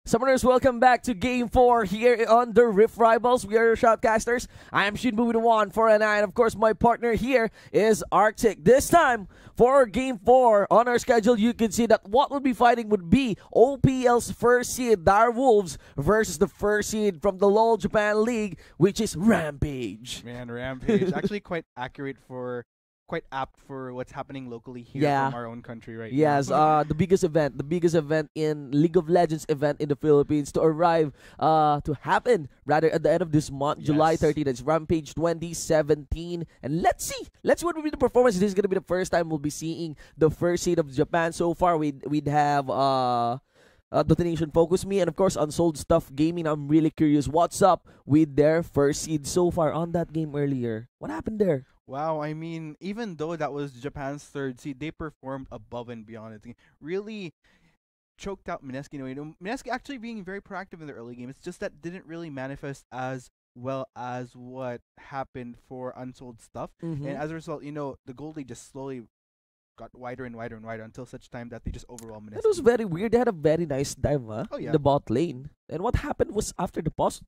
Summoners, welcome back to Game 4 here on the Rift Rivals. We are your shoutcasters. I am Shinbu with 149. Of course, my partner here is Arctic. This time, for Game 4 on our schedule, you can see that what we'll be fighting would be OPL's first seed, Direwolves, versus the first seed from the LoL Japan League, which is Rampage. Man, Rampage. Actually quite quite apt for what's happening locally here from our own country right now. Yes, the biggest event in League of Legends event in the Philippines to arrive, to happen rather at the end of this month, July 30th. It's Rampage 2017, and let's see what will be the performance. This is gonna be the first time we'll be seeing the first seed of Japan. So far, we'd have Detonation Focus Me, and of course Unsold Stuff Gaming. I'm really curious what's up with their first seed so far on that game earlier. What happened there? Wow, I mean, even though that was Japan's third seed, they performed above and beyond. I think really choked out Mineski. Mineski actually being very proactive in the early game. It's just that didn't really manifest as well as what happened for Unsold Stuff. And as a result, the goal lead just slowly got wider and wider and wider until such time that they just overwhelmed Mineski. It was very weird. They had a very nice dive in the bot lane. And what happened was after the pause,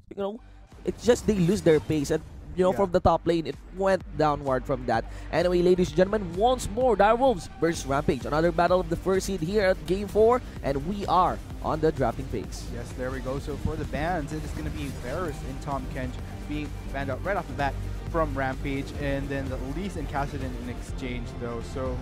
it's just they lose their pace. And from the top lane, it went downward from that. Anyway, ladies and gentlemen, once more, Direwolves versus Rampage. Another battle of the first seed here at Game 4, and we are on the drafting phase. Yes, there we go. So for the bans, it is going to be Varus and Tom Kench being banned out right off the bat from Rampage, and then the Elise and Cassidy in exchange, though. So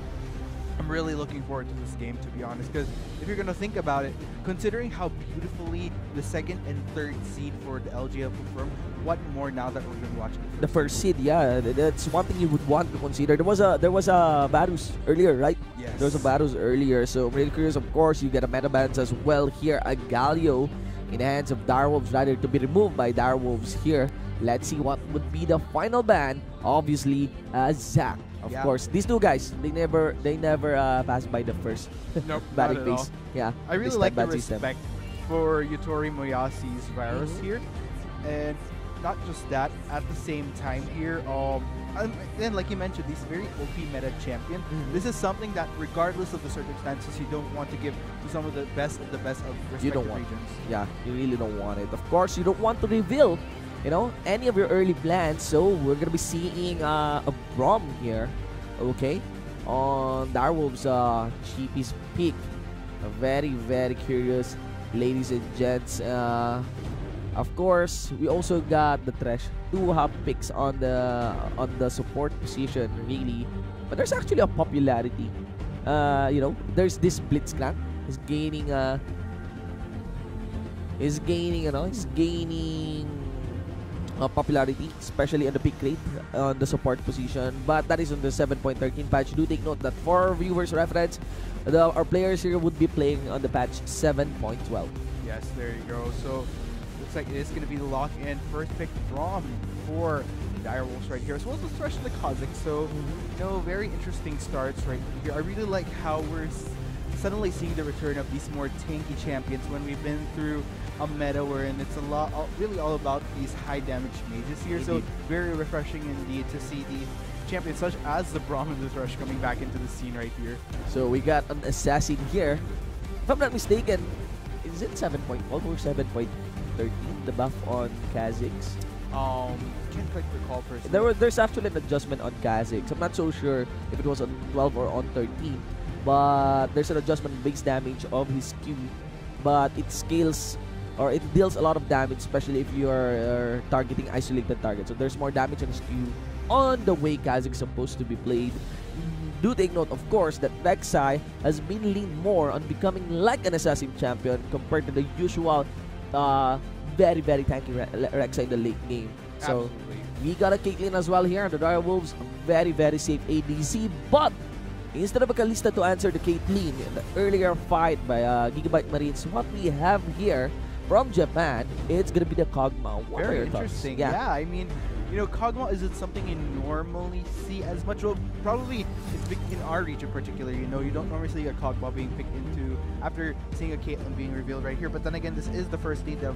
I'm really looking forward to this game, to be honest, because if you're going to think about it, considering how beautifully the second and third seed for the LJL performed, what more now that we're going to watch the first seed? Yeah, that's one thing you would want to consider. There was a Varus earlier, right? Yes. There was a Varus earlier, so I'm really curious. Of course, you get a meta bans as well here. A Galio in the hands of Direwolves, rather to be removed by Direwolves here. Let's see what would be the final ban. Obviously, Zac. Of course, these two guys, they never pass by the first batting phase. Yeah, I really like the respect for Yutori Moyasi's Varus here, and not just that. At the same time here, and like you mentioned, these very OP meta champion. This is something that, regardless of the circumstances, you don't want to give to some of the best of respective regions. Yeah, you really don't want it. Of course, you don't want to reveal any of your early plans. So we're gonna be seeing a Brom here, okay, on Direwolves Cheapy's pick. Very, very curious, ladies and gents. Of course, we also got the Thresh. Two hot picks on the support position, really. But there's actually a popularity. There's this Blitzcrank. He's gaining popularity, especially on the pick rate on the support position, but that is on the 7.13 patch. Do take note that for our viewers' reference, our players here would be playing on the patch 7.12. Yes, there you go. So looks like it is going to be the lock-in first pick from for Direwolves right here, as well as the Thresh and the Kha'Zix. So very interesting starts right here. I really like how we're suddenly seeing the return of these more tanky champions when we've been through a meta wherein it's really all about these high damage mages here. Indeed. So very refreshing indeed to see the champions such as the Braum and the Thresh coming back into the scene right here. So we got an assassin here. If I'm not mistaken, is it 7.1 or 7.13, the buff on Kha'Zix? Can't quite recall personally. There's actually an adjustment on Kha'Zix. I'm not so sure if it was on 12 or on 13. But there's an adjustment base damage of his Q, but it scales, or it deals a lot of damage, especially if you are targeting isolated targets. So there's more damage on his Q on the way Kha'Zix is supposed to be played. Do take note, of course, that Rek'Sai has been leaned more on becoming like an assassin champion compared to the usual very, very tanky Rek'Sai in the late game. So we got a Caitlyn as well here on the Direwolves. Very, very safe ADC, but instead of a Kalista to answer the Caitlyn in the earlier fight by Gigabyte Marines, what we have here from Japan, it's going to be the Kog'Maw. What Very interesting. Yeah, I mean, Kog'Maw isn't something you normally see as much. Well, probably it's big in our region particularly. You don't normally see a Kog'Maw being picked into after seeing a Caitlyn being revealed right here. But then again, this is the first lead of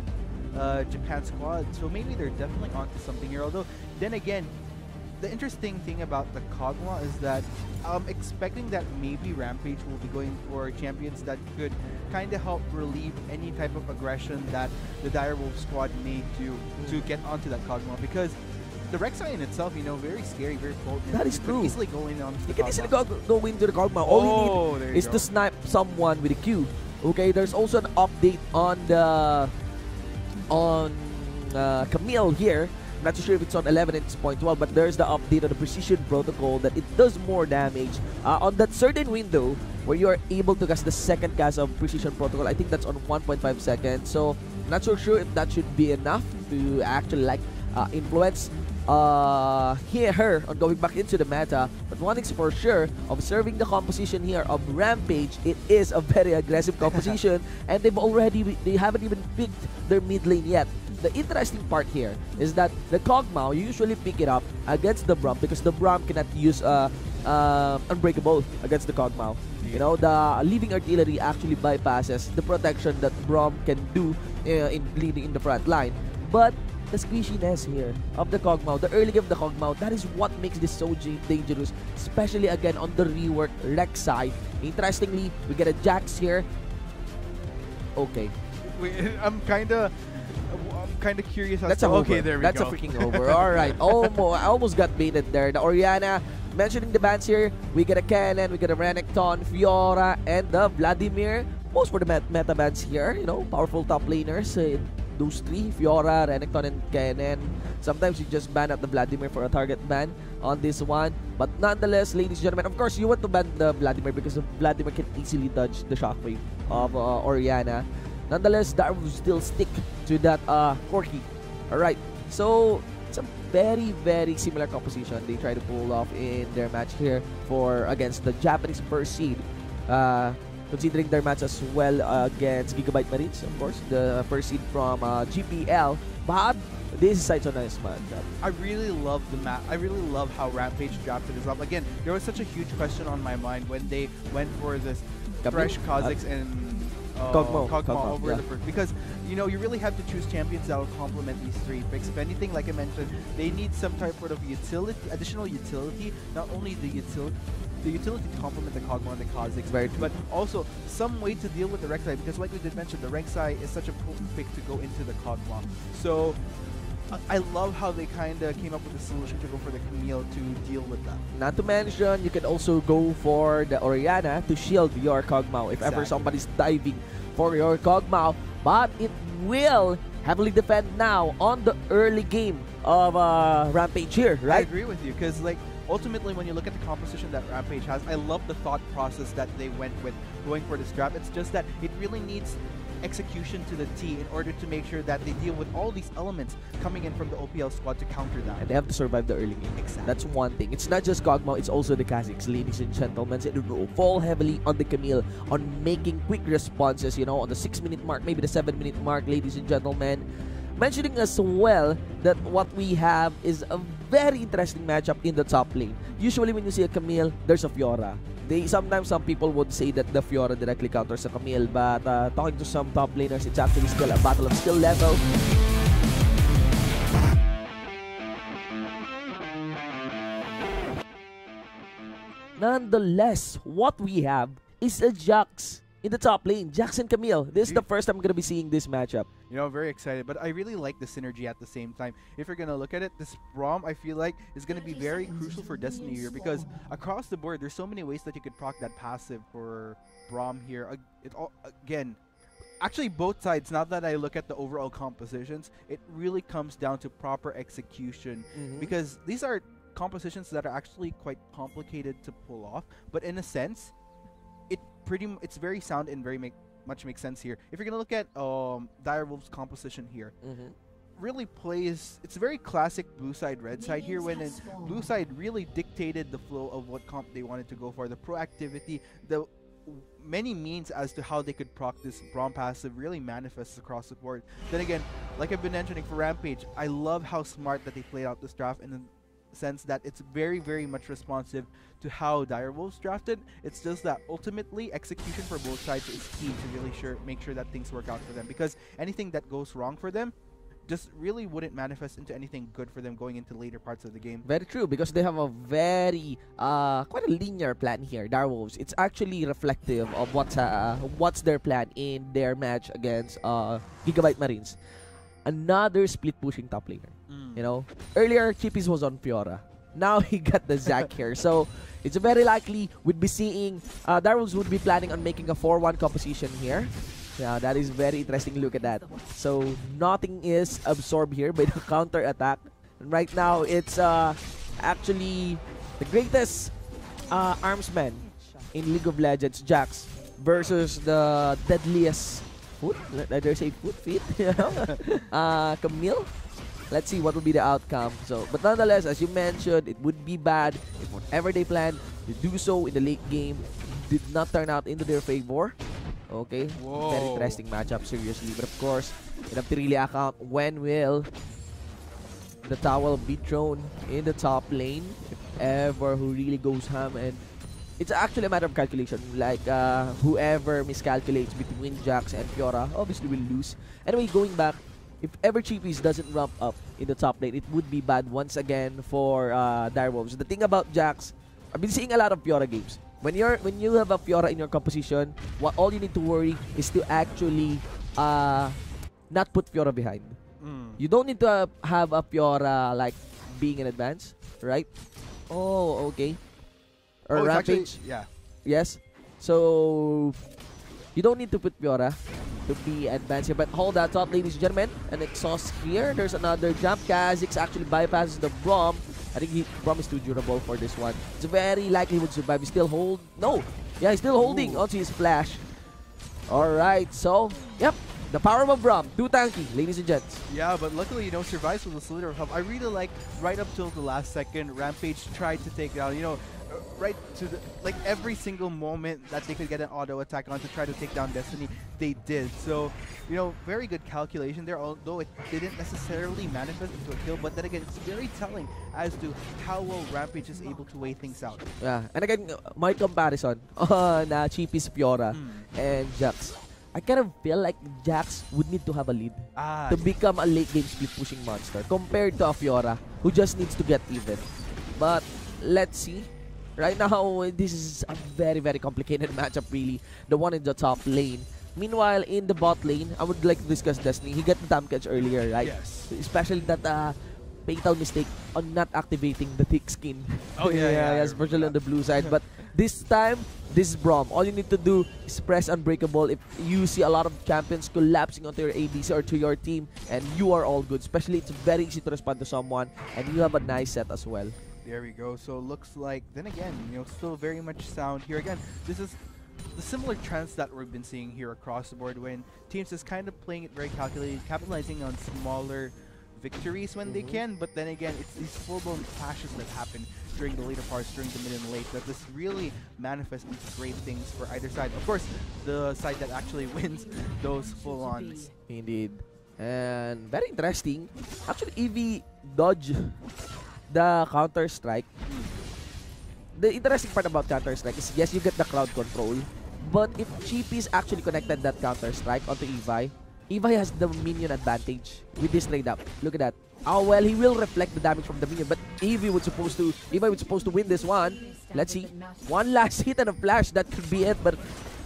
Japan squad, so maybe they're definitely onto something here. Although, then again, the interesting thing about the Kog'Maw is that I'm expecting that maybe Rampage will be going for champions that could kind of help relieve any type of aggression that the Direwolf squad may do to get onto that Kog'Maw, because the Rek'Sai in itself, you know, very scary, very potent. That is You could true. easily go in on You can easily go into the Kog'Maw. All you need is to snipe someone with a Q. Okay, there's also an update on the Camille here. I'm not too sure if it's on 11 and it's 0.12, but there's the update on the precision protocol that it does more damage on that certain window where you are able to cast the second cast of precision protocol. I think that's on 1.5 seconds. So I'm not so sure if that should be enough to actually like influence her on going back into the meta. But one thing's for sure, observing the composition here of Rampage, it is a very aggressive composition, and they haven't even picked their mid lane yet. The interesting part here is that the Kog'Maw, you usually pick it up against the Braum because the Braum cannot use Unbreakable against the Kog'Maw. You know, the Living Artillery actually bypasses the protection that Braum can do in bleeding in the front line. But the squishiness here of the Kog'Maw, the early game of the Kog'Maw, that is what makes this so dangerous, especially again on the reworked Rek'Sai. Interestingly, we get a Jax here. Okay. I'm kind of curious. That's a okay. There we That's go. a freaking over. All right, I almost got baited there. The Orianna. Mentioning the bans here, we get a Kennen, we get a Renekton, Fiora, and the Vladimir. Most for the meta bans here, you know, powerful top laners. Those three, Fiora, Renekton, and Kennen. Sometimes you just ban out the Vladimir for a target ban on this one. But nonetheless, ladies and gentlemen, of course, you want to ban the Vladimir because the Vladimir can easily dodge the shockwave of Orianna. Nonetheless, that will still stick to that Corki. Alright, so it's a very, very similar composition they try to pull off in their match here against the Japanese first seed. Considering their match as well against Gigabyte Marines, of course, the first seed from GPL. But this is such a nice matchup. I really love the map. I really love how Rampage drafted this up. Again, there was such a huge question on my mind when they went for this fresh Kha'Zix and Kog'Maw over the first, because you know you really have to choose champions that will complement these three picks. If anything, like I mentioned, they need some type of utility, additional utility. Not only the utility to complement the Kog'Maw and the Kha'Zix, but also some way to deal with the Rek'Sai, because like we did mention, the Rek'Sai is such a potent pick to go into the Kog'Maw. So I love how they kind of came up with a solution to go for the Camille to deal with that. Not to mention, you can also go for the Orianna to shield your Kog'Maw if ever somebody's diving for your Kog'Maw. But it will heavily depend now on the early game of Rampage here, right? I agree with you, because like ultimately when you look at the composition that Rampage has, I love the thought process that they went with going for this draft. It's just that it really needs execution to the T in order to make sure that they deal with all these elements coming in from the OPL squad to counter that. And they have to survive the early game. Exactly. That's one thing. It's not just Kog'Maw, it's also the Kha'Zix, ladies and gentlemen. It will fall heavily on the Camille on making quick responses, you know, on the 6-minute mark, maybe the 7-minute mark, ladies and gentlemen. Mentioning as well that what we have is a very interesting matchup in the top lane. Usually when you see a Camille, there's a Fiora. Sometimes some people would say that the Fiora directly counters a Camille, but talking to some top laners, it's actually still a battle of skill level. Nonetheless, what we have is a Jax in the top lane. Jax and Camille. This is the first time I'm going to be seeing this matchup. You know, very excited, but I really like the synergy at the same time. If you're going to look at it, this Braum, I feel like, is going to be very crucial for Destiny here, because across the board, there's so many ways that you could proc that passive for Braum here. Again, actually both sides, now that I look at the overall compositions, it really comes down to proper execution, because these are compositions that are actually quite complicated to pull off, but in a sense, it's very sound and very much makes sense here. If you're gonna look at Direwolf's composition here, really plays, it's very classic blue side red side here, when blue side really dictated the flow of what comp they wanted to go for, the proactivity, the many means as to how they could proc this Braum passive really manifests across the board. Then again, like I've been mentioning for Rampage, I love how smart that they played out this draft in the sense that it's very, very much responsive to how Direwolves drafted. It's just that ultimately execution for both sides is key to really make sure that things work out for them, because anything that goes wrong for them, just really wouldn't manifest into anything good for them going into later parts of the game. Very true, because they have a very quite a linear plan here, Direwolves. It's actually reflective of what's their plan in their match against Gigabyte Marines. Another split pushing top laner. You know, earlier Chippies was on Fiora. Now he got the Zac here, so it's very likely we'd be seeing Direwolves would be planning on making a 4-1 composition here. Yeah, that is very interesting. Look at that. So nothing is absorbed here by the counter attack. And right now, it's actually the greatest armsman in League of Legends, Jax, versus the deadliest foot. Let I say foot feet. You know, Camille. Let's see what will be the outcome. So, but nonetheless, as you mentioned, it would be bad if whatever they planned to do so in the late game did not turn out into their favor. Okay, Whoa. Very interesting matchup, seriously. But of course, in a Tirili account, when will the towel be thrown in the top lane? If ever who really goes ham, and it's actually a matter of calculation. Like whoever miscalculates between Jax and Fiora obviously will lose. Anyway, going back, if ever Chippies doesn't ramp up in the top lane, it would be bad once again for Direwolves. The thing about Jax, I've been seeing a lot of Fiora games. When you have a Fiora in your composition, all you need to worry is to actually not put Fiora behind. You don't need to have a Fiora like being in advance, right? Oh, okay. Or Rampage. Actually, yeah. Yes. So you don't need to put Fiora to be advanced here. But hold that thought, ladies and gentlemen. An exhaust here. There's another jump. Kha'Zix actually bypasses the Braum. I think Braum is too durable for this one. It's very likely he would survive. He's still hold. No. Yeah, he's still holding onto his flash. Alright, so, yep. The power of Braum. Too tanky, ladies and gents. Yeah, but luckily, you know, survives with a slither of health. I really like, right up till the last second, Rampage tried to take down, you know, right to the, like every single moment that they could get an auto attack on to try to take down Destiny, they did. So, you know, very good calculation there, although it didn't necessarily manifest into a kill. But then again, it's very telling as to how well Rampage is able to weigh things out. Yeah, and again, my comparison on Chippies, Fiora, and Jax. I kind of feel like Jax would need to have a lead to become a late game split pushing monster compared to a Fiora who just needs to get even. But let's see. Right now, this is a very, very complicated matchup, really. The one in the top lane. Meanwhile, in the bot lane, I would like to discuss Destiny. He got the damn catch earlier, right? Yes. Especially that fatal mistake on not activating the thick skin. Oh, yeah. Especially on the blue side. But this time, this is Braum. All you need to do is press Unbreakable. If you see a lot of champions collapsing onto your ADC or to your team, and you are all good. Especially, it's very easy to respond to someone, and you have a nice set as well. There we go. So looks like, then again, you know, still very much sound here. Again, this is the similar trends that we've been seeing here across the board when teams is kind of playing it very calculated, capitalizing on smaller victories when they can. But then again, it's these full-blown clashes that happen during the later parts, during the mid and late, that this really manifests into great things for either side. Of course, the side that actually wins those full-ons. Indeed. And very interesting. Actually, EV dodge the Counter-Strike. The interesting part about Counter-Strike is, yes, you get the crowd control, but if Chippies actually connected that Counter-Strike onto Evi, Evi has the minion advantage with this trade-up. Look at that. Oh, well, he will reflect the damage from the minion, but Evi would supposed to win this one. Let's see. One last hit and a flash. That could be it, but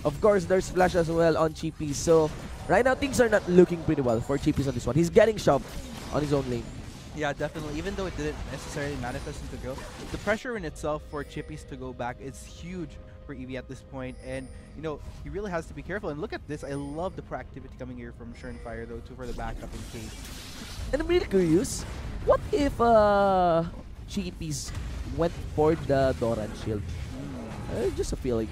of course, there's flash as well on Chippies. So, right now, things are not looking pretty well for Chippies on this one. He's getting shoved on his own lane. Yeah, definitely. Even though it didn't necessarily manifest into kill, the pressure in itself for Chippies to go back is huge for Eevee at this point. And, you know, he really has to be careful. And look at this. I love the proactivity coming here from Fire, though, too, for the backup in case. And I'm really curious, what if Chippies went for the Doran shield? Just a feeling.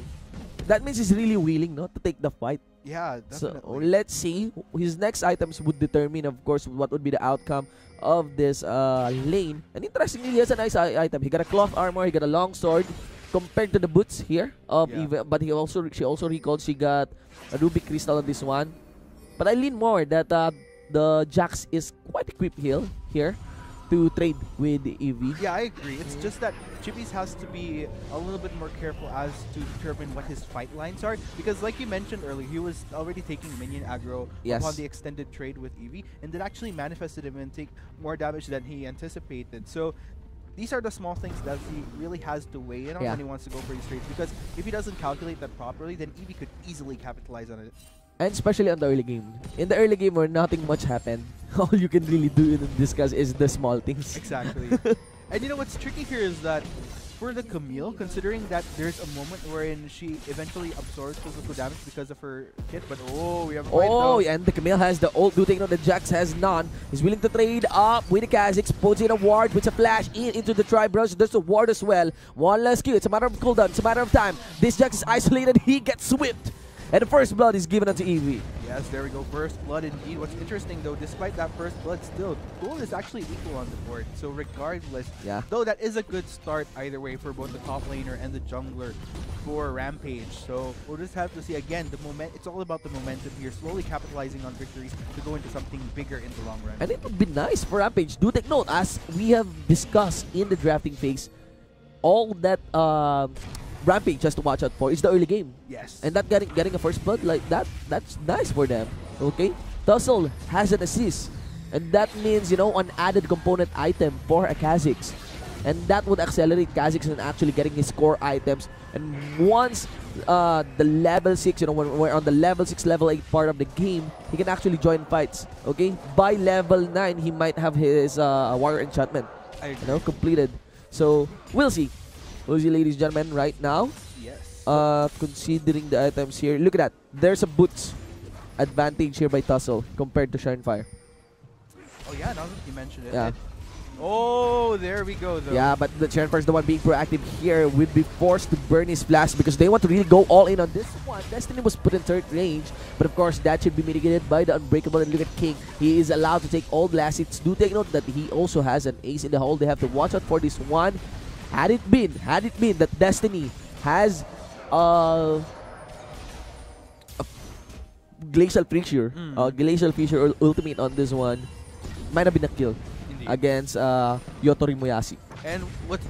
That means he's really willing, no, to take the fight. Yeah, definitely. So let's see. His next items would determine, of course, what would be the outcome of this lane. And interestingly, he has a nice item. He got a cloth armor, he got a long sword compared to the boots here of Eva, but she also recalled she got a ruby crystal on this one. But I lean more that the Jax is quite equipped here. to trade with Eevee. Yeah, I agree. It's just that Chippies has to be a little bit more careful as to determine what his fight lines are. Because like you mentioned earlier, he was already taking minion aggro upon the extended trade with Eevee. And that actually manifested him and take more damage than he anticipated. So these are the small things that he really has to weigh in on when he wants to go for these trades. Because if he doesn't calculate that properly, then Eevee could easily capitalize on it. And especially on the early game. In the early game where nothing much happened, all you can really do and discuss is the small things. Exactly. And you know what's tricky here is that for the Camille, considering that there's a moment wherein she eventually absorbs physical damage because of her kit, but we have a fight though. And the Camille has the ult. Do take note that Jax has none. He's willing to trade up with the Kha'Zix. Puts in a ward, puts a flash into the Tri-Brush. There's a ward as well. One less Q. It's a matter of cooldown. It's a matter of time. This Jax is isolated. He gets swept. And the first blood is given unto Eevee. Yes, there we go. First blood indeed. What's interesting though, despite that first blood, still gold is actually equal on the board. So regardless, though that is a good start either way for both the top laner and the jungler for Rampage. So we'll just have to see again the moment. It's all about the momentum here, slowly capitalizing on victories to go into something bigger in the long run. And it would be nice for Rampage. Do take note, as we have discussed in the drafting phase, all that Rampage has to watch out for is the early game. Yes. And that getting a first blood like that's nice for them. Okay? Tussle has an assist. And that means, you know, an added component item for a Kha'Zix. And that would accelerate Kha'Zix in actually getting his core items. And once the level 6, you know, when we're on the level 6, level 8 part of the game, he can actually join fights. Okay? By level 9, he might have his Warrior Enchantment, you know, completed. So, we'll see. We'll see, ladies and gentlemen, right now. Yes. Considering the items here, look at that. There's a boots advantage here by Tussle compared to Shinefire. Oh yeah, now that you mentioned it. Yeah. Oh, there we go though. Yeah, but the Shinefire is the one being proactive here. Would be forced to burn his flash because they want to really go all in on this one. Destiny was put in third range, but of course that should be mitigated by the Unbreakable. And look at King. He is allowed to take all blast hits. Do take note that he also has an ace in the hole. They have to watch out for this one. Had it been that Destiny has a Glacial Fissure, Glacial Fissure ultimate on this one, might have been a kill against Yotori Moyashi. And what's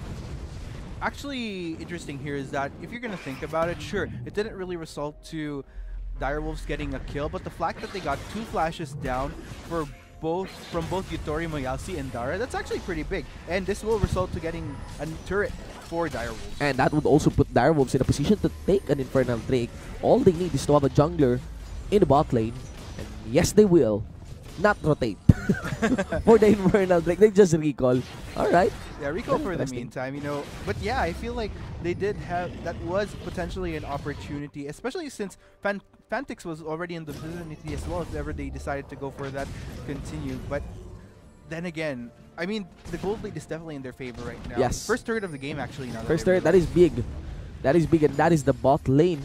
actually interesting here is that if you're going to think about it, sure, it didn't really result to Direwolves getting a kill, but the fact that they got 2 flashes down from both Yotori Moyashi and Dara, that's actually pretty big. And this will result to getting a turret for Direwolves. And that would also put Direwolves in a position to take an Infernal Drake. All they need is to have a jungler in the bot lane. And yes, they will not rotate for the Infernal Drake. They just recall. Alright. Yeah, recall for the meantime, you know. But yeah, I feel like they did have, that was potentially an opportunity, especially since Fantix was already in the vicinity as well, if ever they decided to go for that continue. But then again, I mean, the gold lead is definitely in their favor right now. Yes. First turret of the game, actually. Now First turret, that is big. That is big, and that is the bot lane.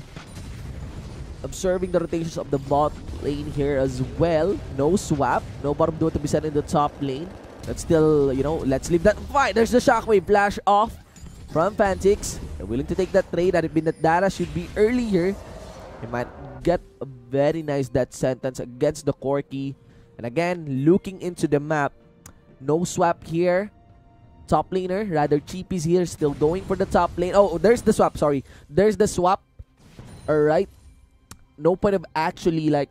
Observing the rotations of the bot lane here as well. No swap. No bottom duo to be sent in the top lane. But still, you know, let's leave that fight. There's the shockwave flash off from Fantix. They're willing to take that trade. Had it been that Dara should be earlier, he might get a very nice death sentence against the Corki. And again, looking into the map, no swap here. Top laner, rather Cheapies here, still going for the top lane. Oh, there's the swap, sorry. There's the swap. Alright. No point of actually like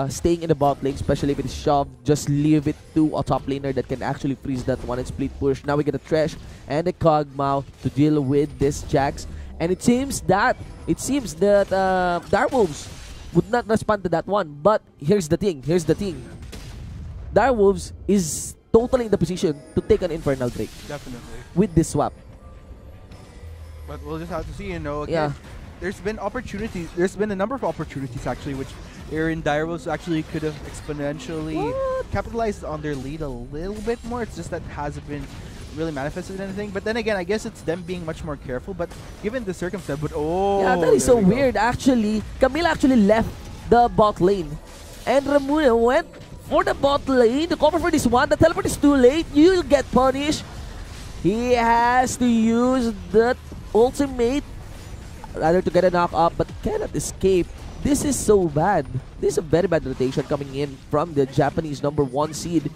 staying in the bot lane, especially if it's shoved. Just leave it to a top laner that can actually freeze that one and split push. Now we get a Thresh and a Kog'Maw to deal with this Jax. And it seems that Direwolves would not respond to that one. But here's the thing. Direwolves is totally in the position to take an Infernal Drake. Definitely. With this swap. But we'll just have to see, you know, again. Yeah. There's been opportunities. There's been a number of opportunities actually, which Aaron Direwolves actually could have exponentially capitalized on their lead a little bit more. It's just that hasn't been really manifested in anything. But then again, I guess it's them being much more careful. But given the circumstance, yeah, that is so weird. Actually, Camille actually left the bot lane, and Ramuna went for the bot lane to cover for this one. The teleport is too late. You'll get punished. He has to use the ultimate, rather to get a knock up, but cannot escape. This is so bad. This is a very bad rotation coming in from the Japanese #1 seed.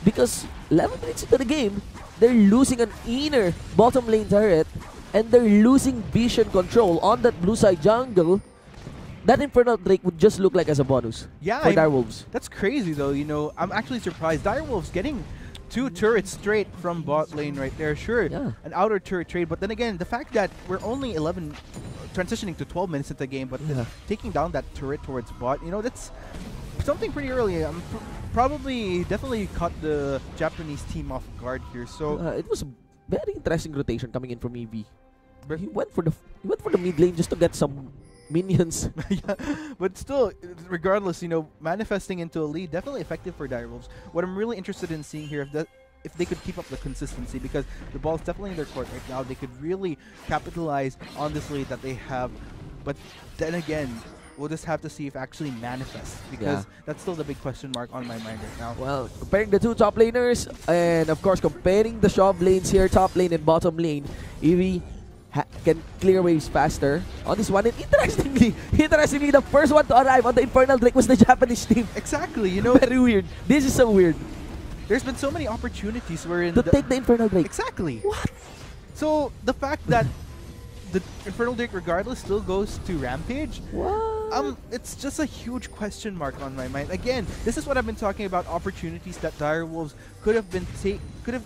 Because 11 minutes into the game, they're losing an inner bottom lane turret and they're losing vision control on that blue side jungle. That Infernal Drake would just look like as a bonus for Direwolves. That's crazy though, you know. I'm actually surprised. Direwolves getting 2 turrets straight from bot lane right there. Sure, an outer turret trade, but then again, the fact that we're only 11, transitioning to 12 minutes into the game, but taking down that turret towards bot, you know, that's something pretty early. Definitely caught the Japanese team off guard here. So it was a very interesting rotation coming in from EV. He went for the mid lane just to get some minions. Yeah, but still, regardless, you know, manifesting into a lead, definitely effective for Direwolves. What I'm really interested in seeing here, if they could keep up the consistency, because the ball's definitely in their court right now, they could really capitalize on this lead that they have. But then again, we'll just have to see if it actually manifests, because that's still the big question mark on my mind right now. Well, comparing the two top laners, and of course comparing the shove lanes here, top lane and bottom lane, Eevee can clear waves faster on this one. And interestingly, the first one to arrive on the Infernal Drake was the Japanese team. Exactly, you know. Very weird. This is so weird. There's been so many opportunities wherein to take the Infernal Drake. Exactly. What? So the fact that the Infernal Drake regardless still goes to Rampage, what? It's just a huge question mark on my mind. Again, this is what I've been talking about, opportunities that Direwolves could have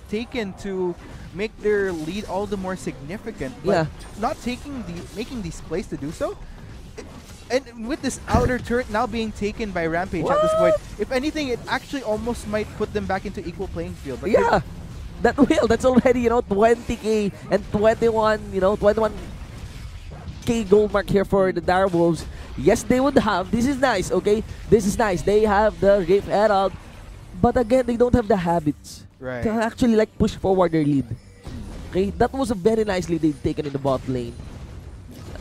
taken to make their lead all the more significant, but not making these plays to do so. And with this outer turret now being taken by Rampage at this point, if anything, it actually almost might put them back into equal playing field. But that's already, you know, 20k and 21k gold mark here for the Direwolves. Yes, they would have. This is nice, okay? This is nice. They have the Rift Herald, but again, they don't have the habits to actually like push forward their lead. Okay, that was a very nice lead they've taken in the bot lane.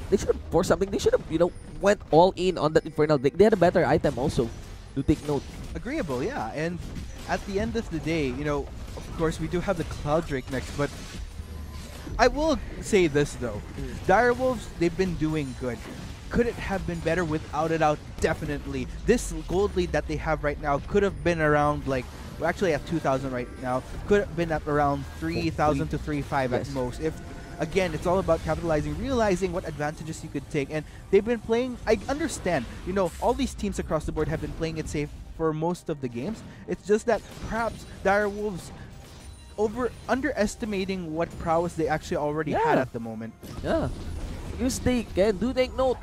They should have forced something. They should have, you know, went all in on that Infernal Drake. They had a better item also, to take note. Agreeable, yeah. And at the end of the day, you know, of course, we do have the Cloud Drake next, but I will say this though. Direwolves, they've been doing good. Could it have been better? Without a doubt, definitely. This gold lead that they have right now could have been around, like, we're actually at 2,000 right now. Could have been at around 3,000 to 3,500 at most. If again, it's all about capitalizing, realizing what advantages you could take. And they've been playing, I understand, you know, all these teams across the board have been playing it safe for most of the games. It's just that perhaps Direwolves underestimating what prowess they actually already had at the moment. Yeah. Because they can do take note.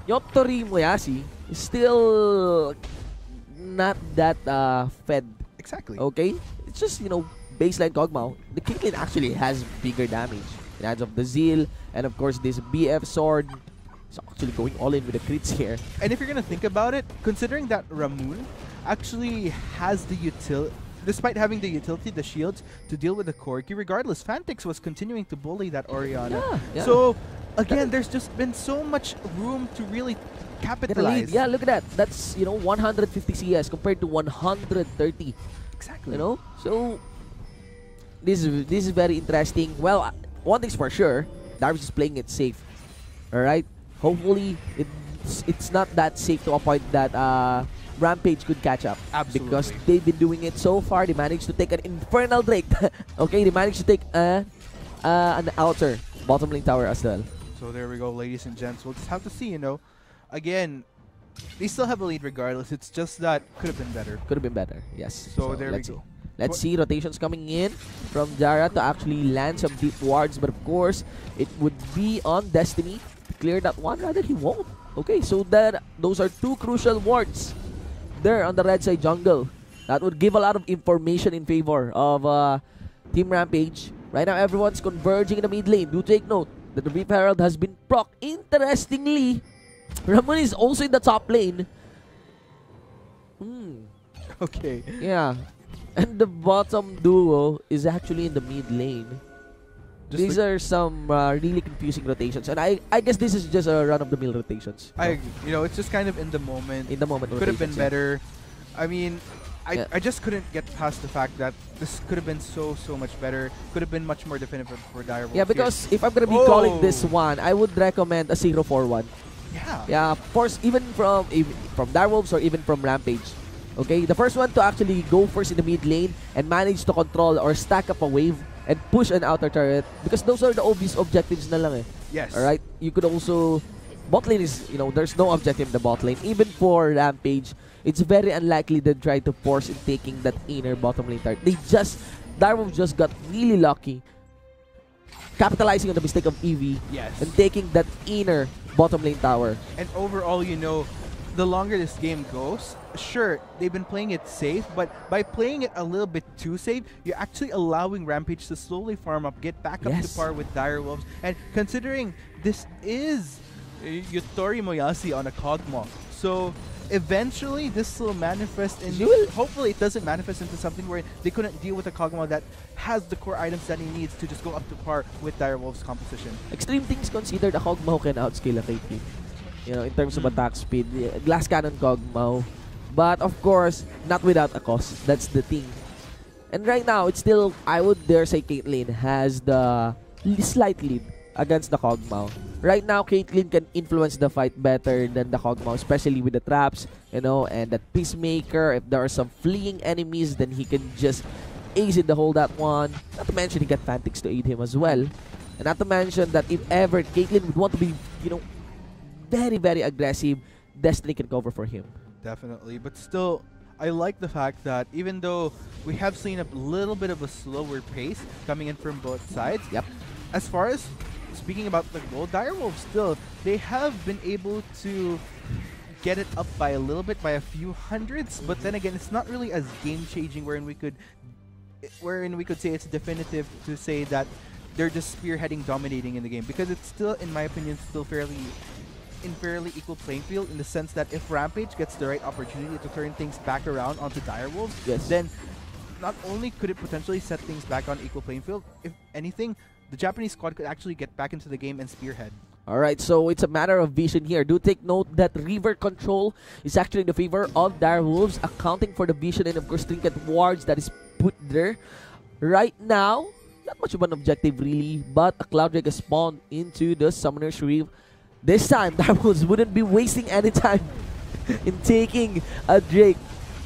Yottori Moyashi is still not that fed. Exactly. Okay? It's just, you know, baseline Kog'Maw. The Caitlyn actually has bigger damage in hands of the Zeal, and of course this BF sword is actually going all in with the crits here. And if you're gonna think about it, considering that Ramun actually has the utility, despite having the utility, the shields, to deal with the Corgi, regardless, Fantix was continuing to bully that Orianna. So again, there's just been so much room to really capitalize. Yeah, look at that. That's, you know, 150 CS compared to 130. Exactly. You know? So this is very interesting. Well, one thing's for sure, Darvish is playing it safe. Alright? Hopefully it's not that safe to a point that Rampage could catch up. Absolutely. Because they've been doing it so far. They managed to take an Infernal Drake. Okay, they managed to take an outer bottom lane tower as well. So there we go, ladies and gents. We'll just have to see, you know. Again, they still have a lead regardless. It's just that could have been better. Could have been better, yes. So there we go. Let's see rotations coming in from Jara to actually land some deep wards. But of course, it would be on Destiny to clear that one. Rather, he won't. Okay, so those are two crucial wards there on the red side jungle. That would give a lot of information in favor of Team Rampage. Right now, everyone's converging in the mid lane. Do take note that the Reef Herald has been proc. Interestingly, Ramon is also in the top lane. Okay. Yeah. And the bottom duo is actually in the mid lane. These are some really confusing rotations, and I guess this is just a run-of-the-mill rotations. You know, it's just kind of in the moment. In the moment, could have been better. I mean, I just couldn't get past the fact that this could have been so much better. Could have been much more definitive for Direwolves. Yeah, because if I'm gonna be calling this one, I would recommend a 0-4-1. Yeah. Yeah, of course, even from Direwolves or even from Rampage. Okay, the first one to actually go first in the mid lane and manage to control or stack up a wave and push an outer turret, because those are the obvious objectives na lang eh. Yes. Alright, you could also... Bot lane is, there's no objective in the bot lane. Even for Rampage, it's very unlikely they try to force in taking that inner bottom lane turret. Direwolves just got really lucky, capitalizing on the mistake of Eevee, Yes. and taking that inner bottom lane tower. And overall, the longer this game goes, sure, they've been playing it safe, but by playing it a little bit too safe, you're actually allowing Rampage to slowly farm up, get back up to par with Direwolves. And considering this is Yutori Moyasi on a Kog'Maw, so eventually this will manifest in... Hopefully it doesn't manifest into something where they couldn't deal with a Kog'Maw that has the core items that he needs to just go up to par with Direwolves' composition. Extreme things considered, a Kog'Maw can outscale a Caitlyn. In terms of attack speed, glass cannon Kog'Maw. But of course, not without a cost. That's the thing. And right now, it's still, I would dare say Caitlyn has the slight lead against the Kog'Maw. Right now, Caitlyn can influence the fight better than the Kog'Maw, especially with the traps, and that Peacemaker. If there are some fleeing enemies, then he can just ace it to hold that one. Not to mention, he got Fantix to aid him as well. And not to mention that if ever Caitlyn would want to be, very, very aggressive, Destiny can cover for him. Definitely, but still, I like the fact that even though we have seen a little bit of a slower pace coming in from both sides, as far as speaking about the goal, Direwolves still, they have been able to get it up by a little bit, by a few hundreds, but then again, it's not really as game-changing wherein we could say it's definitive to say that they're just spearheading, dominating in the game, because it's still, in my opinion, still fairly equal playing field, in the sense that if Rampage gets the right opportunity to turn things back around onto Direwolves, then not only could it potentially set things back on equal playing field, if anything, the Japanese squad could actually get back into the game and spearhead. Alright, so it's a matter of vision here. Do take note that river control is actually in the favor of Direwolves, accounting for the vision and of course trinket wards that is put there. Right now, not much of an objective really, but a Cloud Drake has spawned into the Summoner's Reef. This time, Direwolves wouldn't be wasting any time in taking a Drake.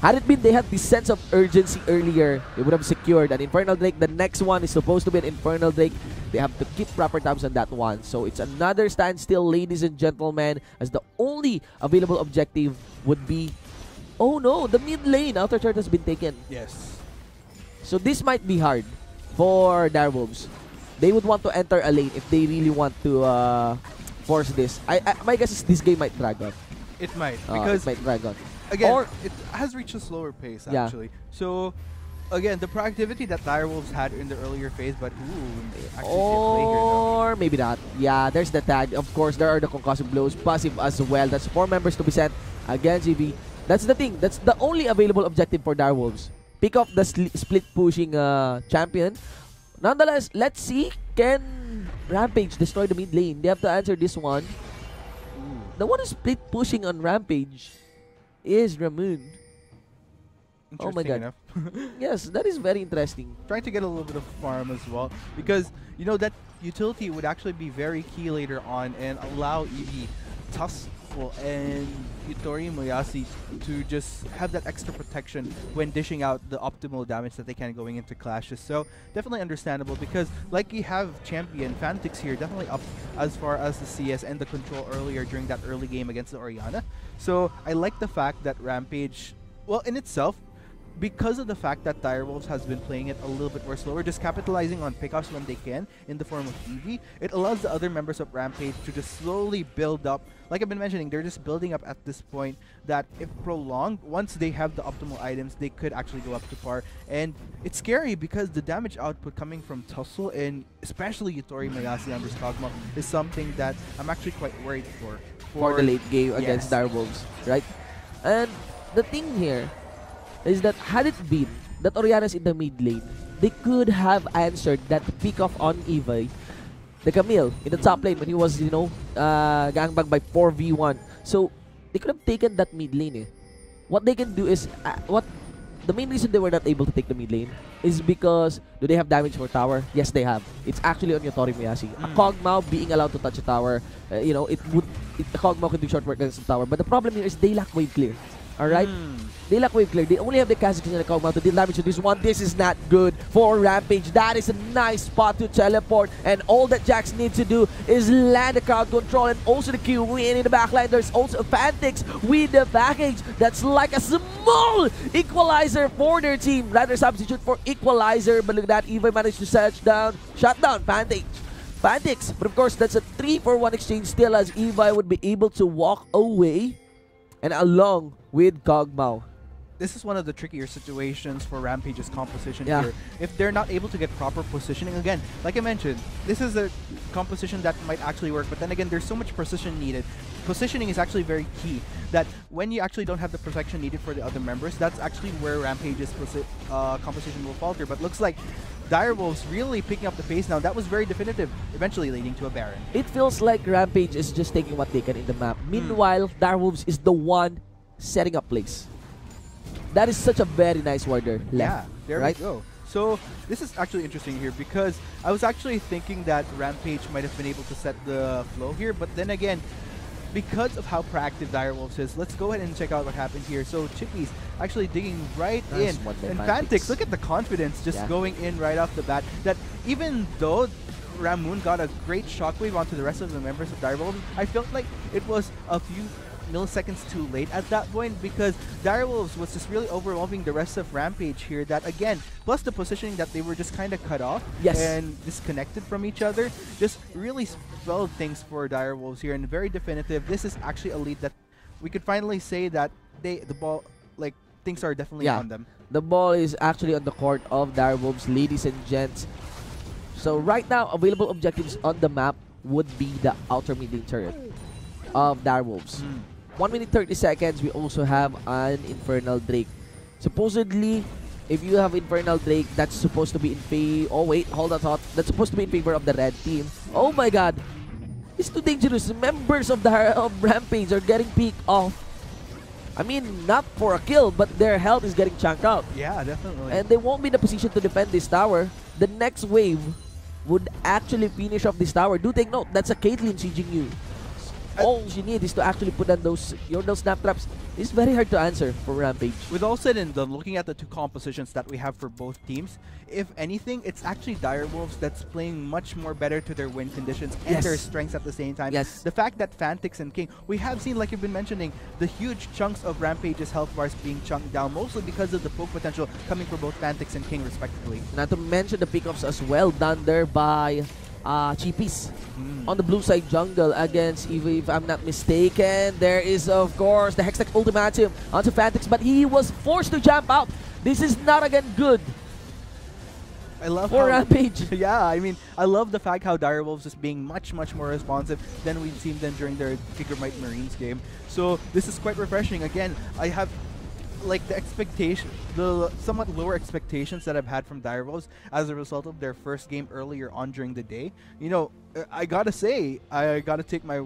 Had it been they had this sense of urgency earlier, they would have secured an Infernal Drake. The next one is supposed to be an Infernal Drake. They have to keep proper tabs on that one. So it's another standstill, ladies and gentlemen, as the only available objective would be... Oh no, the mid lane. Outer turret has been taken. Yes. So this might be hard for Direwolves. They would want to enter a lane if they really want to... force this. My guess is this game might drag on. It might, because it might drag on. Again, it has reached a slower pace actually. So again, the proactivity that Direwolves had in the earlier phase, but or maybe not. Yeah, there's the tag. Of course, there are the concussive blows, passive as well. That's 4 members to be sent against GB. That's the thing. That's the only available objective for Direwolves. Pick up the split pushing champion. Nonetheless, let's see. Can Rampage destroy the mid lane? They have to answer this one. The one who's split pushing on Rampage is Ramon. Oh my god. Yes, that is very interesting. Trying to get a little bit of farm as well, because that utility would actually be very key later on and allow Eevee, Tuskful, and Yutori Moyasi to just have that extra protection when dishing out the optimal damage that they can going into clashes. So definitely understandable, because like you have champion Fantix here, definitely up as far as the CS and the control earlier during that early game against the Orianna. So I like the fact that Rampage, well, in itself, because of the fact that Direwolves has been playing it a little bit more slower, just capitalizing on pickoffs when they can in the form of Eevee, it allows the other members of Rampage to just slowly build up. Like I've been mentioning, they're just building up at this point that if prolonged, once they have the optimal items, they could actually go up to par. And it's scary because the damage output coming from Tussle and especially Yutori Moyasi under Kog'Maw is something that I'm actually quite worried for the late game against Direwolves, right? And the thing here is that had it been that Orianna's in the mid lane, they could have answered that pick off on Eevee, the Camille, in the top lane when he was, gangbang by 4v1. So they could have taken that mid lane. What they can do is, the main reason they were not able to take the mid lane is because, do they have damage for tower? Yes, they have. It's actually on Yutori Moyasi. A Kog'Maw being allowed to touch a tower, the Kog'Maw could do short work against the tower. But the problem here is they lack wave clear. Alright? They lack wave clear. They only have the Kha'Zix and the Kog'Maw to deal damage to this one. This is not good for Rampage. That is a nice spot to teleport. And all that Jax needs to do is land the crowd control and also the Q win in the backline. There's also Fantix with the package. That's like a small equalizer for their team. Rather substitute for equalizer. But look at that. Eva managed to shut down Fantix. But of course, that's a 3-for-1 exchange still, as Evi would be able to walk away and along with Kog'Maw. This is one of the trickier situations for Rampage's composition here. If they're not able to get proper positioning, again, like I mentioned, this is a composition that might actually work, but then again, there's so much precision needed. Positioning is actually very key, that when you actually don't have the protection needed for the other members, that's actually where Rampage's composition will falter. But looks like Direwolves really picking up the pace now. That was very definitive, eventually leading to a Baron. It feels like Rampage is just taking what they can in the map. Meanwhile, Direwolves is the one setting up plays. That is such a very nice warder left. Yeah, there right? we go. So this is actually interesting here, because I was actually thinking that Rampage might have been able to set the flow here, but then again, because of how proactive Direwolves is, let's go ahead and check out what happened here. So Chippy's actually digging right in, and Fantix, look at the confidence just going in right off the bat, that even though Ramoon got a great shockwave onto the rest of the members of Direwolves, I felt like it was a few milliseconds too late at that point, because Direwolves was just really overwhelming the rest of Rampage here. That again, plus the positioning that they were just kind of cut off and disconnected from each other, just really spelled things for Direwolves here, and very definitive. This is actually a lead that we could finally say that the ball, like, things are definitely on them. The ball is actually on the court of Direwolves, ladies and gents. So right now, available objectives on the map would be the outer mid lane turret of Direwolves. 1 minute 30 seconds, we also have an Infernal Drake. Supposedly, if you have Infernal Drake, that's supposed to be in favor. Oh wait, hold on thought. That's supposed to be in favor of the red team. Oh my god. It's too dangerous. Members of Rampage are getting picked off. I mean, not for a kill, but their health is getting chunked out. Yeah, definitely. And they won't be in a position to defend this tower. The next wave would actually finish off this tower. Do take note, that's a Caitlyn sieging you. All you need is to actually put on those snap traps. It's very hard to answer for Rampage. With all said and done, looking at the two compositions that we have for both teams, if anything, it's actually Direwolves that's playing much more better to their win conditions and their strengths at the same time. The fact that Fantix and King, we have seen, like you've been mentioning, the huge chunks of Rampage's health bars being chunked down, mostly because of the poke potential coming for both Fantix and King respectively. Not to mention the pickups as well done there by Cheapies on the blue side jungle against Eevee, if I'm not mistaken. There is, of course, the Hextech ultimatum onto Fantix, but he was forced to jump out. This is not again good. I love for Rampage. Yeah, I mean, I love the fact how Direwolves is being much more responsive than we've seen them during their Gigabyte Marines game. So this is quite refreshing. Again, I have like the somewhat lower expectations that I've had from Direwolves as a result of their first game earlier on during the day. You know, I gotta say, I gotta take my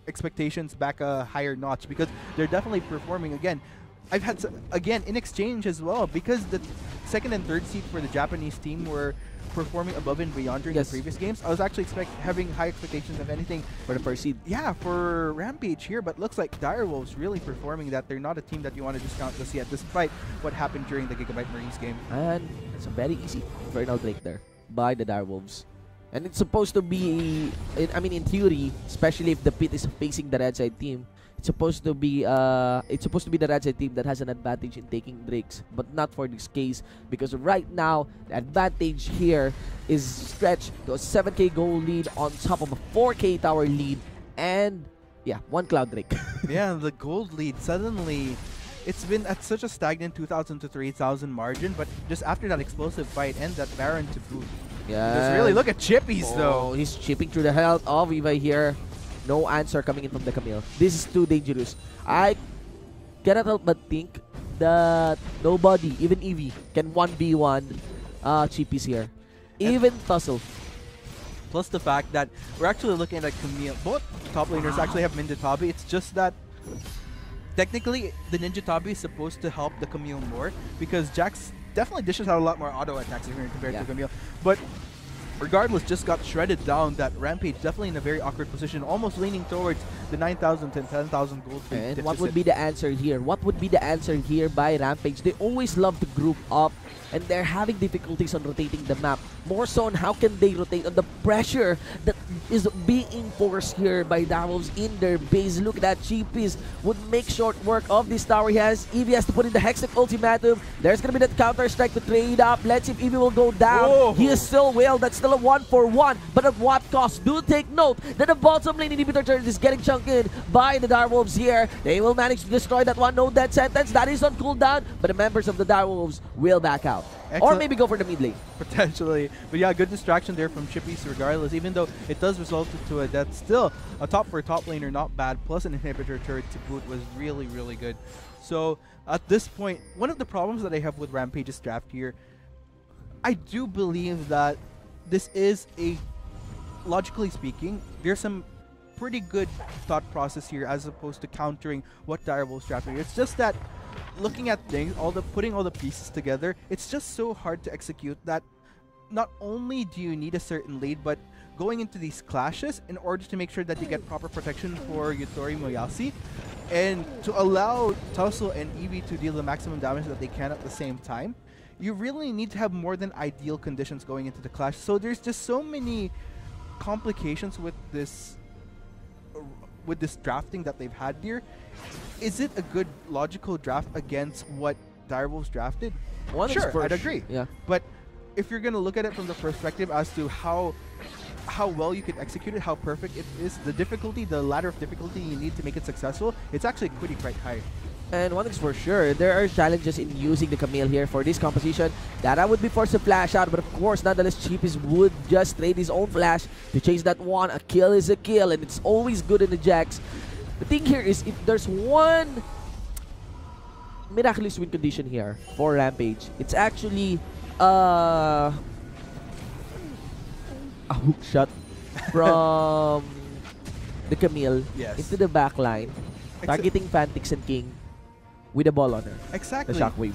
expectations back a higher notch, because they're definitely performing. Again, I've had again in exchange as well, because the second and third seed for the Japanese team were performing above and beyond during the previous games. I was actually having high expectations of anything for the first seed. Yeah, for Rampage here, but looks like Direwolves really performing that they're not a team that you want to discount just yet, despite what happened during the Gigabyte Marines game. And it's a very easy Infernal Drake there by the Direwolves. And it's supposed to be, I mean, in theory, especially if the pit is facing the red side team, it's supposed to be the red side team that has an advantage in taking Drakes, but not for this case, because right now the advantage here is stretched to a 7k gold lead on top of a 4k tower lead, and yeah, 1 Cloud Drake. Yeah, the gold lead suddenly. It's been at such a stagnant 2,000 to 3,000 margin, but just after that explosive fight and that Baron to boot. Yeah. Just really look at Chippies though. He's chipping through the health of Eva here. No answer coming in from the Camille. This is too dangerous. I cannot help but think that nobody, even Eevee, can 1v1 Chippies here. Even Tussle. Plus the fact that we're actually looking at Camille. Both top laners actually have Ninja Tabi. It's just that technically the Ninja Tabi is supposed to help the Camille more, because Jax definitely dishes out a lot more auto attacks here compared to Camille. But regardless, just got shredded down. That Rampage definitely in a very awkward position, almost leaning towards the 9,000 to 10,000 gold. And what would be the answer here? What would be the answer here by Rampage? They always love to group up, and they're having difficulties on rotating the map. More so on how can they rotate on the pressure that is being forced here by Direwolves in their base. Look at that. GPs would make short work of this tower. Eevee has to put in the Hextech ultimatum. There's gonna be that counter strike to trade up. Let's see if Eevee will go down. Whoa. He is still well. That's still a 1-for-1. But at what cost? Do take note that the bottom lane inhibitor turret is getting chunked in by the Direwolves here. They will manage to destroy that one. No death sentence. That is on cooldown. But the members of the Direwolves will back out. Or maybe go for the mid lane. Potentially. But yeah, good distraction there from Chippies regardless. Even though it does result into a death, still a top for a top laner, not bad. Plus an inhibitor turret to boot was really, really good. So at this point, one of the problems that I have with Rampage's draft here, I do believe that this is a, logically speaking, there's some pretty good thought process here as opposed to countering what Direwolves drafting. It's just that looking at things, putting all the pieces together, it's just so hard to execute that not only do you need a certain lead, but going into these clashes in order to make sure that you get proper protection for Yutori Moyasi and to allow Tussle and Eevee to deal the maximum damage that they can at the same time, you really need to have more than ideal conditions going into the clash. So there's just so many complications with this drafting that they've had here. Is it a good logical draft against what Direwolves drafted? Sure, I'd agree. Yeah. But if you're going to look at it from the perspective as to how well you can execute it, how perfect it is, the difficulty, the ladder of difficulty you need to make it successful, it's actually pretty quite high. And one thing's for sure, there are challenges in using the Camille here for this composition. That I would be forced to flash out, but of course, nonetheless, Cheapies would just trade his own flash to chase that one. A kill is a kill, and it's always good in the Jax. The thing here is, if there's one miraculous win condition here for Rampage, it's actually a hook shot from the Camille into the back line, targeting Fantix and King with a ball on her. Exactly. The shockwave.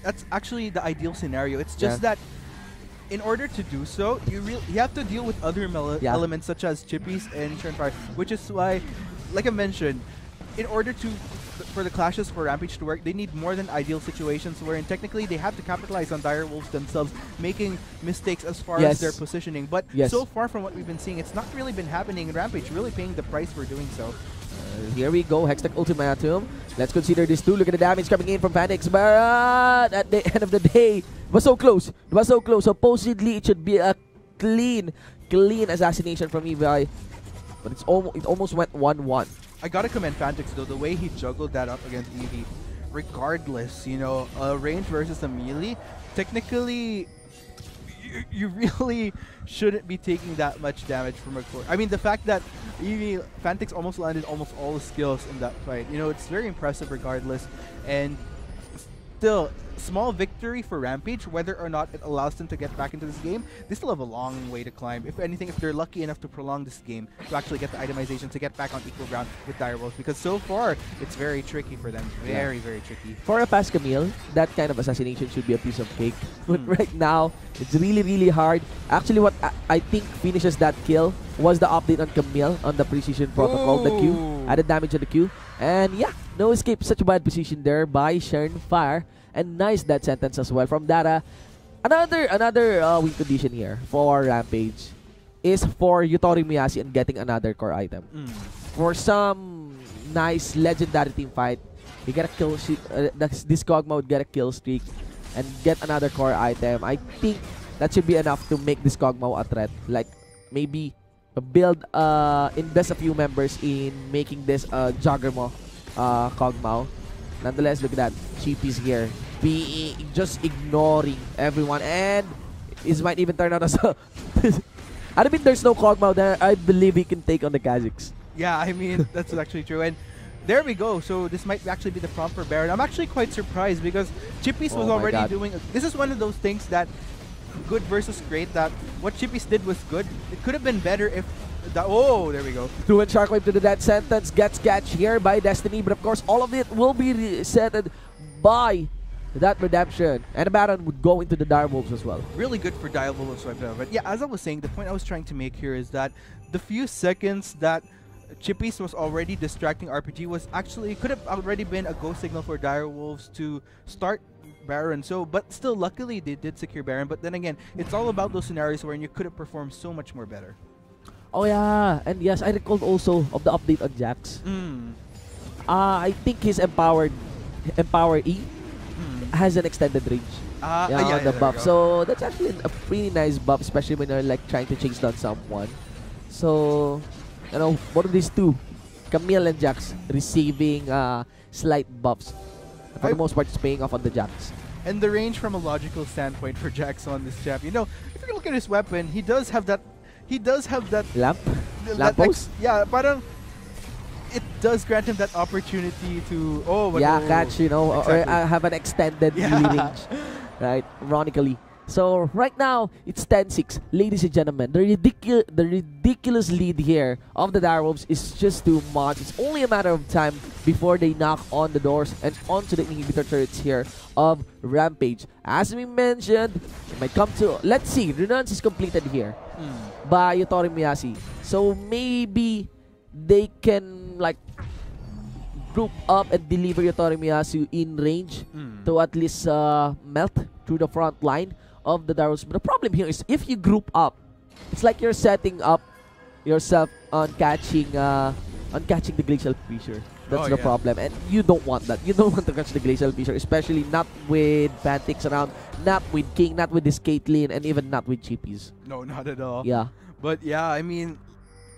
That's actually the ideal scenario. It's just that in order to do so, you have to deal with other elements such as Chippies and Fire, which is why, like I mentioned, in order for the clashes for Rampage to work, they need more than ideal situations wherein technically they have to capitalize on Direwolves themselves making mistakes as far as their positioning. But so far from what we've been seeing, it's not really been happening, and Rampage really paying the price for doing so. Here we go, Hextech ultimatum. Let's consider this too. Look at the damage coming in from Fantix, but at the end of the day, it was so close. It was so close. Supposedly, it should be a clean assassination from Eevee, but it almost went 1-1. I gotta commend Fantix though, the way he juggled that up against Eevee. Regardless, you know, range versus a melee, technically, you really shouldn't be taking that much damage from a core. I mean, the fact that Fantix almost landed almost all the skills in that fight, you know, it's very impressive regardless. And still, small victory for Rampage, whether or not it allows them to get back into this game, they still have a long way to climb. If anything, if they're lucky enough to prolong this game, to actually get the itemization, to get back on equal ground with Direwolves, because so far, it's very tricky for them. Very, very tricky. For a past Camille, that kind of assassination should be a piece of cake. But right now, it's really, really hard. Actually, what I think finishes that kill was the update on Camille on the precision protocol, the Q, added damage on the Q. And yeah, no escape. Such a bad position there by Fire. And nice death sentence as well from Dara. Another win condition here for Rampage is for Yutori Miyasi and getting another core item. For some nice legendary team fight, you get a kill. This Kog'Maw would get a kill streak and get another core item. I think that should be enough to make this Kog'Maw a threat. Like maybe build invest a few members in making this Juggernaut Kog'Maw. Nonetheless, look at that. Cheapies here. Just ignoring everyone, and this might even turn out as a I mean, there's no Kog'Maw there. I believe he can take on the Kazakhs. Yeah, I mean, that's actually true. And there we go. So this might actually be the prompt for Baron. I'm actually quite surprised because Chippies was already doing... This is one of those things that good versus great, that what Chippies did was good. It could have been better if... Oh, there we go. Through and Sharkwave to the death sentence gets catch here by Destiny, but of course all of it will be resetted by that redemption, and a Baron would go into the Direwolves as well. Really good for Direwolves, but yeah, as I was saying, the point I was trying to make here is that the few seconds that Chippies was already distracting RPG was actually could have already been a go signal for Direwolves to start Baron. So, but still, luckily they did secure Baron. But then again, it's all about those scenarios wherein you could have performed so much more better. Oh yeah, and yes, I recalled also of the update on Jax. I think his Empower E has an extended range. On the buff. So that's actually a pretty nice buff, especially when you're like trying to chase down someone. So, you know, one of these two, Camille and Jax, receiving slight buffs. For the most part, it's paying off on the Jax. And the range from a logical standpoint for Jax on this champ, you know, if you look at his weapon, he does have that. Lamp post. Yeah, but it does grant him that opportunity to catch, you know, exactly. or have an extended melee range, right? Ironically. So right now it's 10-6, ladies and gentlemen. The ridiculous lead here of the Direwolves is just too much. It's only a matter of time before they knock on the doors and onto the inhibitor turrets here of Rampage. As we mentioned, it might come to, let's see, Renance is completed here by Yutori Miyasi. So maybe they can like group up and deliver Yutori Miyasu in range to at least melt through the front line of the Direwolves. But the problem here is if you group up, it's like you're setting up yourself on catching the glacial fissure. That's the problem, and you don't want that. You don't want to catch the glacial fissure, especially not with Pantix around, not with King, not with this Caitlyn, and even not with Chippies. No, not at all. Yeah. But yeah, I mean,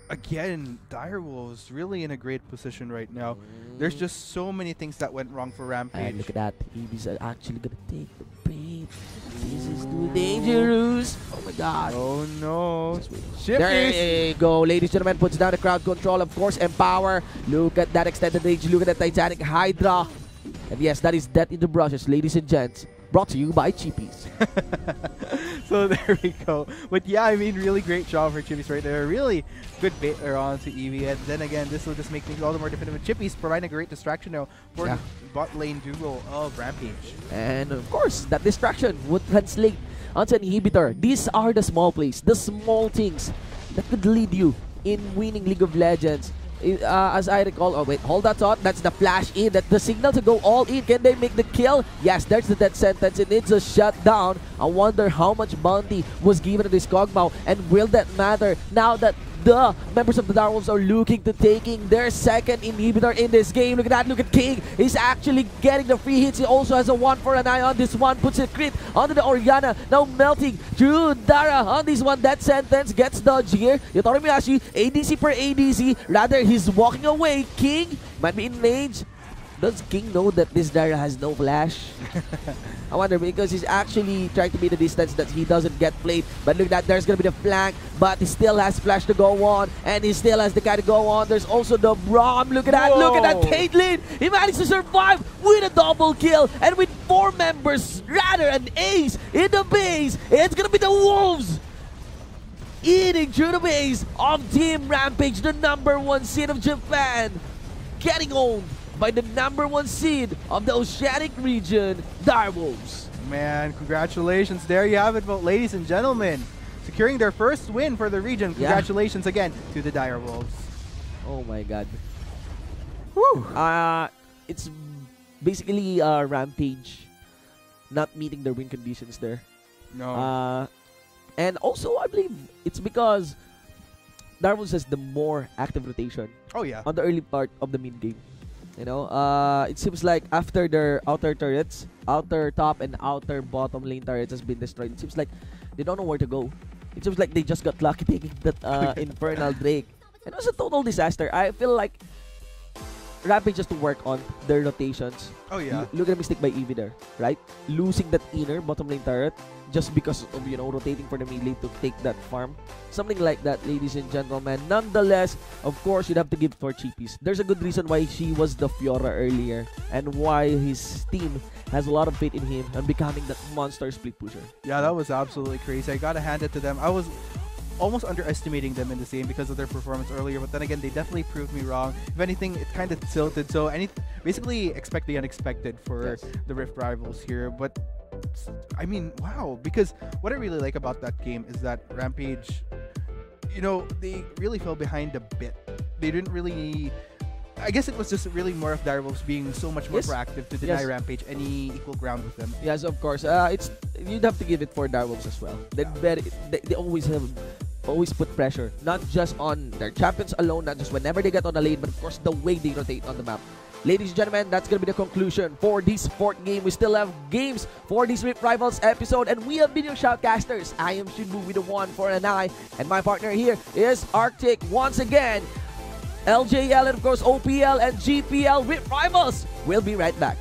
again, Direwolves really in a great position right now. There's just so many things that went wrong for Rampage. And look at that. Eevees are actually gonna take the bait. This is too dangerous. Oh my god. Oh no. There you go, ladies and gentlemen. Puts down the crowd control, of course. Empower. Look at that extended range. Look at that Titanic Hydra. And yes, that is Death in the Brushes, ladies and gents. Brought to you by Chippies. So there we go. But yeah, I mean, really great job for Chippies right there. Really good bait on to Eevee. And then again, this will just make things all the more definitive. Chippies providing a great distraction now for the bot lane duo of Rampage. And of course, that distraction would translate onto an inhibitor. These are the small plays, the small things that could lead you in winning League of Legends. As I recall, oh wait, hold that thought. That's the flash in. That's the signal to go all in. Can they make the kill? Yes, there's the death sentence. It needs a shutdown. I wonder how much bounty was given to this Kog'Maw, and will that matter now that the members of the Direwolves are looking to taking their second inhibitor in this game. Look at that. Look at King. He's actually getting the free hits. He also has a 1 for an eye on this one. Puts a crit onto the Orianna. Now melting through Dara on this one. That sentence gets dodged here. Yutori Miyashi, ADC per ADC. Rather, he's walking away. King might be in range. Does King know that this Dara has no flash? I wonder, because he's actually trying to be the distance that he doesn't get played. But look at that, there's going to be the flank, but he still has flash to go on, and he still has the guy to go on. There's also the Braum. Look at that, look at that Caitlyn. He managed to survive with a double kill, and with 4 members, rather an ace in the base. It's going to be the Wolves eating through the base of Team Rampage, the #1 seed of Japan, getting owned by the #1 seed of the Oceanic region, Direwolves. Man, congratulations. There you have it, ladies and gentlemen. Securing their first win for the region. Congratulations again to the Direwolves. Oh my god. Whew. It's basically Rampage not meeting their win conditions there. No. And also, I believe it's because Direwolves has the more active rotation. Oh yeah. On the early part of the mid game. You know, it seems like after their outer turrets, outer top and outer bottom lane turrets has been destroyed, it seems like they don't know where to go. It seems like they just got lucky taking that Infernal Drake. And it was a total disaster. I feel like Rampage just to work on their rotations. Oh yeah. Look at the mistake by Eevee there, right? Losing that inner bottom lane turret just because of, you know, rotating for the mid lane to take that farm. Something like that, ladies and gentlemen. Nonetheless, of course, you'd have to give for Chippies. There's a good reason why she was the Fiora earlier and why his team has a lot of faith in him and becoming that monster split pusher. Yeah, that was absolutely crazy. I gotta hand it to them. I was almost underestimating them in this game because of their performance earlier, but then again, they definitely proved me wrong. If anything, it kind of tilted. So basically expect the unexpected for the Rift rivals here. But I mean, wow, because what I really like about that game is that Rampage, you know, they really fell behind a bit they didn't really. I guess it was just really more of Direwolves being so much more Yes. proactive to deny Yes. Rampage any equal ground with them. Yes, of course. It's you'd have to give it for Direwolves as well. They always put pressure, not just on their champions alone, not just whenever they get on the lane, but of course the way they rotate on the map. Ladies and gentlemen, that's gonna be the conclusion for this fourth game. We still have games for this Rift Rivals episode, and we have been your shoutcasters. I am Shinbu with a 1 for an eye, and my partner here is Arctic once again. LJL and of course OPL and GPL Rift Rivals. We'll be right back.